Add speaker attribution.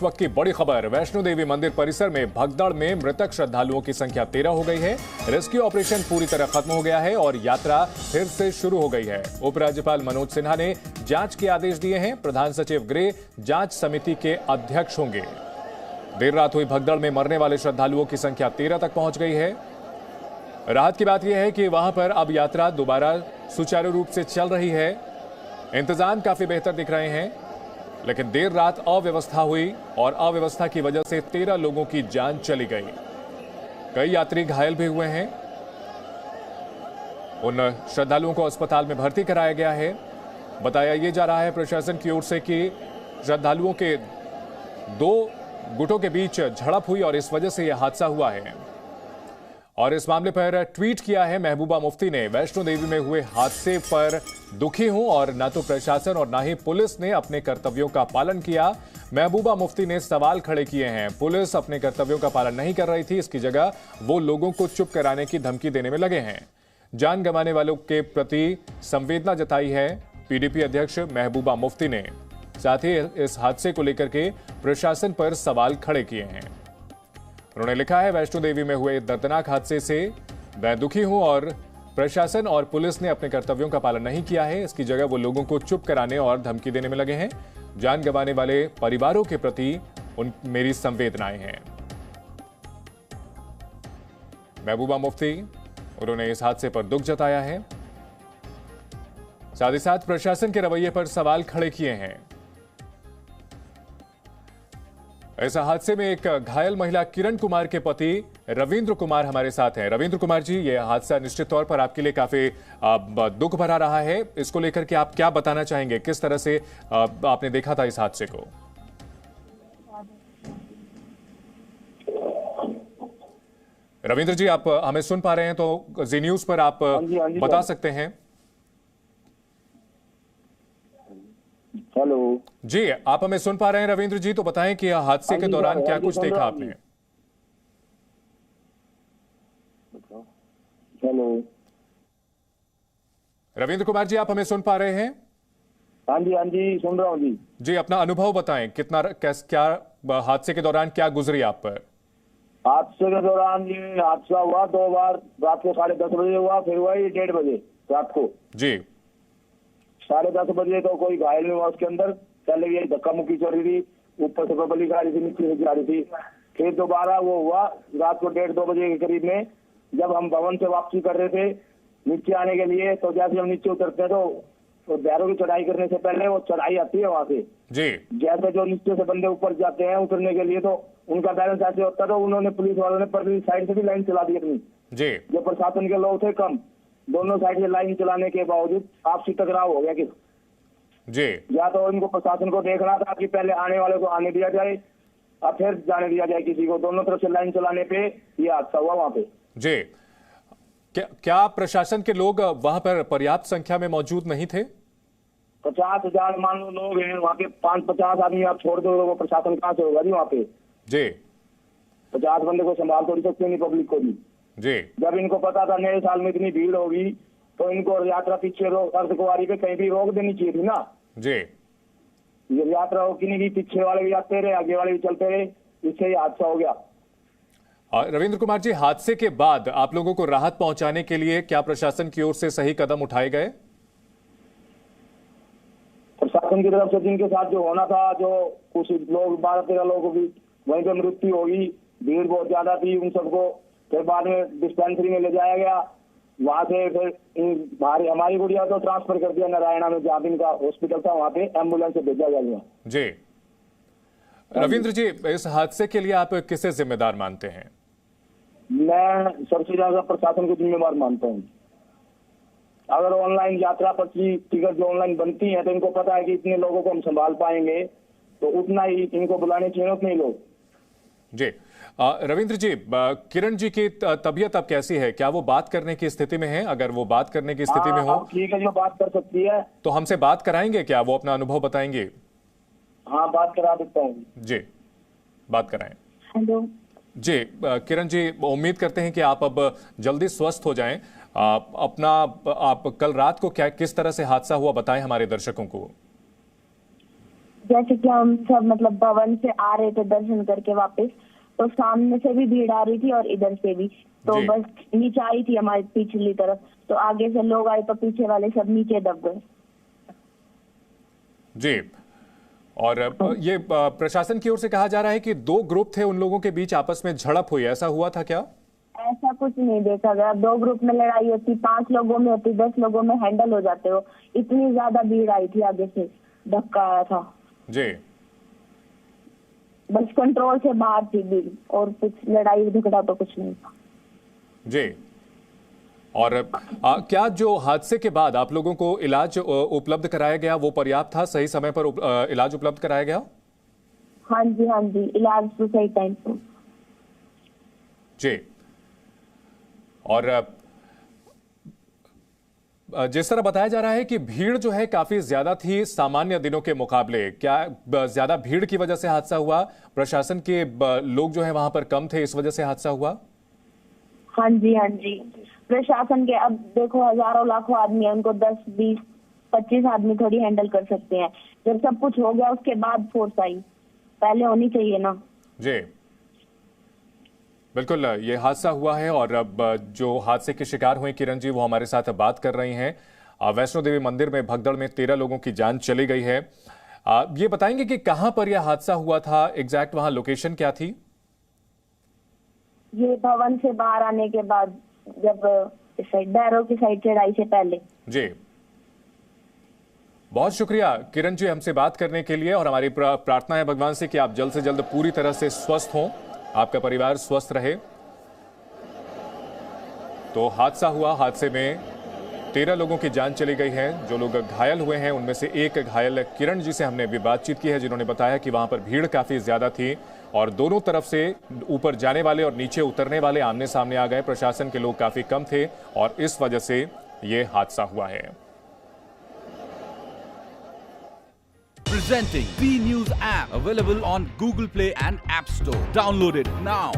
Speaker 1: इस वक्त की बड़ी खबर, वैष्णो देवी मंदिर परिसर में भगदड़ में मृतक श्रद्धालुओं की संख्या 13 हो गई है। रेस्क्यू ऑपरेशन पूरी तरह खत्म हो गया है और यात्रा फिर से शुरू हो गई है। उपराज्यपाल मनोज सिन्हा ने जांच के आदेश दिए हैं। प्रधान सचिव गृह जांच समिति के अध्यक्ष होंगे। देर रात हुई भगदड़ में मरने वाले श्रद्धालुओं की संख्या 13 तक पहुंच गई है। राहत की बात यह है कि वहां पर अब यात्रा दोबारा सुचारू रूप से चल रही है। इंतजाम काफी बेहतर दिख रहे हैं, लेकिन देर रात अव्यवस्था हुई और अव्यवस्था की वजह से 13 लोगों की जान चली गई। कई यात्री घायल भी हुए हैं। उन श्रद्धालुओं को अस्पताल में भर्ती कराया गया है। बताया यह जा रहा है प्रशासन की ओर से कि श्रद्धालुओं के 2 गुटों के बीच झड़प हुई और इस वजह से यह हादसा हुआ है। और इस मामले पर ट्वीट किया है महबूबा मुफ्ती ने। वैष्णो देवी में हुए हादसे पर दुखी हूं और ना तो प्रशासन और ना ही पुलिस ने अपने कर्तव्यों का पालन किया। महबूबा मुफ्ती ने सवाल खड़े किए हैं। पुलिस अपने कर्तव्यों का पालन नहीं कर रही थी, इसकी जगह वो लोगों को चुप कराने की धमकी देने में लगे हैं। जान गंवाने वालों के प्रति संवेदना जताई है पीडीपी अध्यक्ष महबूबा मुफ्ती ने। साथ ही इस हादसे को लेकर के प्रशासन पर सवाल खड़े किए हैं। उन्होंने लिखा है, वैष्णो देवी में हुए दर्दनाक हादसे से मैं दुखी हूं और प्रशासन और पुलिस ने अपने कर्तव्यों का पालन नहीं किया है। इसकी जगह वो लोगों को चुप कराने और धमकी देने में लगे हैं। जान गंवाने वाले परिवारों के प्रति मेरी संवेदनाएं हैं। महबूबा मुफ्ती, उन्होंने इस हादसे पर दुख जताया है। साथ ही साथ प्रशासन के रवैये पर सवाल खड़े किए हैं। इस हादसे में एक घायल महिला किरण कुमार के पति रविंद्र कुमार हमारे साथ हैं। रविंद्र कुमार जी, यह हादसा निश्चित तौर पर आपके लिए काफी दुख भरा रहा है। इसको लेकर के आप क्या बताना चाहेंगे? किस तरह से आपने देखा था इस हादसे को? रविंद्र जी, आप हमें सुन पा रहे हैं तो जी न्यूज पर आप बता सकते हैं।
Speaker 2: हेलो
Speaker 1: जी, आप हमें सुन पा रहे हैं रविंद्र जी? तो बताएं कि हादसे के दौरान क्या कुछ देखा आपने?
Speaker 2: हेलो
Speaker 1: रविंद्र कुमार जी, आप हमें सुन पा रहे हैं?
Speaker 2: हाँ जी सुन रहा हूँ जी।
Speaker 1: जी, अपना अनुभव बताएं। क्या हादसे के दौरान क्या गुजरी आप पर?
Speaker 2: हादसे के दौरान ये हादसा हुआ 2 बार। रात को 10:30 बजे हुआ, फिर हुआ ये 1:30 बजे रात को।
Speaker 1: जी,
Speaker 2: 10:30 बजे तो कोई घायल नहीं हुआ उसके अंदर। पहले ये धक्का मुक्की चल रही थी, ऊपर से पब्लिक आ रही थी, नीचे से आ रही थी। फिर दोबारा वो हुआ रात को 1:30-2 बजे के करीब में, जब हम भवन से वापसी कर रहे थे नीचे आने के लिए। तो जैसे हम नीचे उतरते हैं तो बैरों की चढ़ाई करने से पहले वो चढ़ाई आती है वहां से
Speaker 1: जी।
Speaker 2: जैसे जो नीचे से बंदे ऊपर जाते हैं उतरने के लिए, तो उनका बैलेंस ऐसे होता है। तो उन्होंने पुलिस वालों ने परली साइड से भी लाइन चला दी अपनी।
Speaker 1: जी,
Speaker 2: जो प्रशासन के लोग थे कम, दोनों साइड से लाइन चलाने के बावजूद आपसी टकराव हो गया कि
Speaker 1: जी।
Speaker 2: या तो इनको प्रशासन को देखना था कि पहले आने वाले को आने दिया जाए और फिर जाने दिया जाए किसी को। दोनों तरफ से लाइन चलाने पे ये हादसा हुआ वहां पे।
Speaker 1: जी, क्या प्रशासन के लोग वहां पर पर्याप्त संख्या में मौजूद नहीं थे?
Speaker 2: 50,000 मान लो लोग हैं वहाँ पे। 5-50 आदमी आप छोड़ दो, वो प्रशासन कहाँ से होगा जी वहाँ पे?
Speaker 1: जी,
Speaker 2: 50 बंदे को संभाल थोड़ी सकते नहीं पब्लिक को भी।
Speaker 1: जी।
Speaker 2: जब इनको पता था नए साल में इतनी भीड़ होगी तो इनको यात्रा पीछे अर्धकुंवारी पे कहीं भी रोक देनी चाहिए थी ना
Speaker 1: जी।
Speaker 2: ये यात्रा हो कि नहीं, पीछे वाले भी आते रहे, आगे वाले भी चलते रहे, इससे ही हादसा हो गया।
Speaker 1: रविंद्र कुमार जी, हादसे के बाद आप लोगों को राहत पहुंचाने के लिए क्या प्रशासन की ओर से सही कदम उठाए गए?
Speaker 2: प्रशासन की तरफ से जिनके साथ जो होना था, जो कुछ लोग 12-13 लोगों की वहीं पे मृत्यु होगी, भीड़ बहुत ज्यादा थी, उन सबको फिर बाद में डिस्पेंसरी में ले जाया गया। वहां से फिर हमारी गुड़िया तो ट्रांसफर कर दिया नारायणा में, जहाँ इनका हॉस्पिटल था, वहां पे एम्बुलेंस से भेजा गया।
Speaker 1: जी। रविंद्र जी, इस हादसे के लिए आप किसे जिम्मेदार मानते हैं?
Speaker 2: मैं सबसे ज्यादा प्रशासन को जिम्मेवार मानता हूँ। अगर ऑनलाइन यात्रा पर्ची टिकट जो ऑनलाइन बनती है तो इनको पता है कि इतने लोगों को हम संभाल पाएंगे, तो उतना ही इनको बुलाने चाहिए, उतने ही लोग।
Speaker 1: जी। रविंद्र जी, किरण जी की तबीयत अब कैसी है? क्या वो बात करने की स्थिति में है? अगर वो बात करने की स्थिति में हो
Speaker 2: ठीक है, जो बात कर सकती है
Speaker 1: तो हमसे बात कराएंगे क्या? वो अपना अनुभव बताएंगे?
Speaker 2: हाँ, बात करा देता हूँ
Speaker 1: जी, बात कराएं।
Speaker 3: हेलो
Speaker 1: जी, किरण जी, उम्मीद करते हैं कि आप अब जल्दी स्वस्थ हो जाएं। आप कल रात को किस तरह से हादसा हुआ बताएं हमारे दर्शकों को।
Speaker 3: जैसे कि हम सब मतलब भवन से आ रहे थे दर्शन करके वापस, तो सामने से भी भीड़ आ रही थी और इधर से भी, तो
Speaker 1: जी।
Speaker 3: बस नीचे आई थी हमारी पिछली तरफ, तो आगे से लोग आए तो पीछे वाले सब नीचे दब गए।
Speaker 1: जी। और ये प्रशासन की ओर से कहा जा रहा है कि 2 ग्रुप थे, उन लोगों के बीच आपस में झड़प हुई, ऐसा हुआ था क्या?
Speaker 3: ऐसा कुछ नहीं देखा गया। 2 ग्रुप में लड़ाई होती, 5 लोगों में होती, 10 लोगों में हैंडल हो जाते हो। इतनी ज्यादा भीड़ आई थी, आगे से धक्का आया था,
Speaker 1: जी।
Speaker 3: बस कंट्रोल से बाहर थी भीड़, और कुछ लड़ाई झगड़ा तो कुछ नहीं था।
Speaker 1: जी। और क्या जो हादसे के बाद आप लोगों को इलाज उपलब्ध कराया गया वो पर्याप्त था, सही समय पर इलाज उपलब्ध कराया गया?
Speaker 3: हाँ जी, इलाज तो सही टाइम पर।
Speaker 1: जी। और जिस तरह बताया जा रहा है कि भीड़ जो है काफी ज्यादा थी सामान्य दिनों के मुकाबले, क्या ज्यादा भीड़ की वजह से हादसा हुआ? प्रशासन के लोग जो है वहां पर कम थे, इस वजह से हादसा हुआ?
Speaker 3: हाँ जी, प्रशासन के अब देखो हजारों लाखों आदमी है, उनको 10, 20, 25 आदमी थोड़ी हैंडल कर सकते हैं। जब सब कुछ हो गया उसके बाद फोर्स आई, पहले होनी चाहिए ना।
Speaker 1: जी बिल्कुल, ये हादसा हुआ है और अब जो हादसे के शिकार हुए किरण जी वो हमारे साथ बात कर रही हैं। वैष्णो देवी मंदिर में भगदड़ में 13 लोगों की जान चली गई है। ये बताएंगे कि कहां पर यह हादसा हुआ था, एग्जैक्ट वहां लोकेशन क्या थी?
Speaker 3: ये भवन से बाहर आने के बाद, जब इस साइड बैरो की साइड चढ़ाई से पहले।
Speaker 1: जी, बहुत शुक्रिया किरण जी हमसे बात करने के लिए, और हमारी प्रार्थना है भगवान से कि आप जल्द से जल्द पूरी तरह से स्वस्थ हों, आपका परिवार स्वस्थ रहे। तो हादसा हुआ, हादसे में 13 लोगों की जान चली गई है। जो लोग घायल हुए हैं उनमें से एक घायल किरण जी से हमने भी बातचीत की है, जिन्होंने बताया कि वहां पर भीड़ काफी ज्यादा थी और दोनों तरफ से ऊपर जाने वाले और नीचे उतरने वाले आमने सामने आ गए। प्रशासन के लोग काफी कम थे और इस वजह से ये हादसा हुआ है।
Speaker 4: Presenting V News app, available on Google Play and App Store. Download it now.